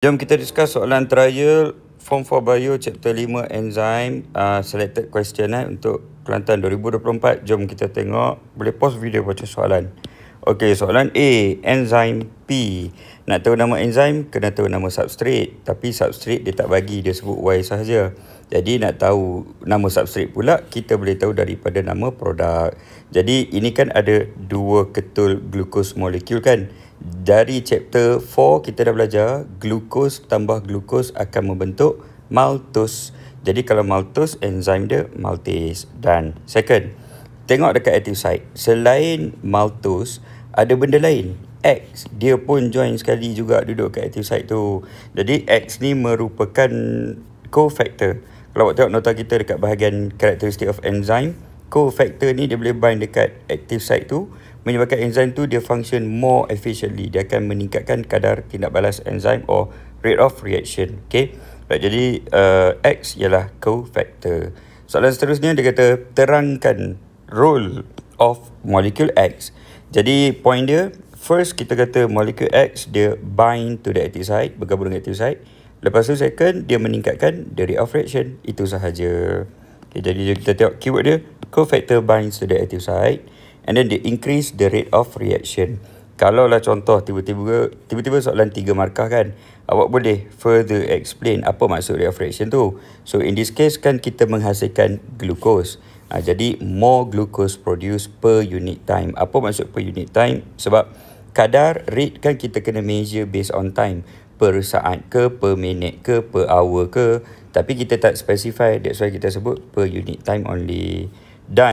Jom kita discuss soalan trial Form 4 Bio Chapter 5 Enzyme Selected Question untuk Kelantan 2024. Jom kita tengok. Boleh pause video baca soalan. Okey, soalan A. Enzyme P. Nak tahu nama enzim, kena tahu nama substrate. Tapi substrate dia tak bagi, dia sebut Y sahaja. Jadi nak tahu nama substrate pula, kita boleh tahu daripada nama produk. Jadi ini kan ada dua ketul glukos molekul kan. Dari chapter 4 kita dah belajar glukos tambah glukos akan membentuk maltose. Jadi kalau maltose, enzim dia maltase. Dan second, tengok dekat active site. Selain maltose, ada benda lain. X, dia pun join sekali juga duduk kat active site tu. Jadi X ni merupakan cofactor. Kalau awak tengok nota kita dekat bahagian characteristic of enzyme, cofactor ni dia boleh bind dekat active site tu, menyebabkan enzim tu dia function more efficiently. Dia akan meningkatkan kadar tindak balas enzim or rate of reaction. Okay. Jadi X ialah cofactor. Soalan seterusnya dia kata terangkan role of molecule X. Jadi point dia, first kita kata molecule X dia bind to the active site, bergabung dengan active site. Lepas tu second, dia meningkatkan the rate of reaction. Itu sahaja. Okay, jadi kita tengok keyword dia, cofactor binds to the active site and then they increase the rate of reaction. Kalau lah contoh tiba-tiba soalan 3 markah kan, awak boleh further explain apa maksud rate of reaction tu. So in this case kan kita menghasilkan glucose. Jadi more glucose produced per unit time. Apa maksud per unit time? Sebab kadar rate kan kita kena measure based on time. Per saat ke, per minit ke, per hour ke. Tapi kita tak specify, that's why kita sebut per unit time only. Dan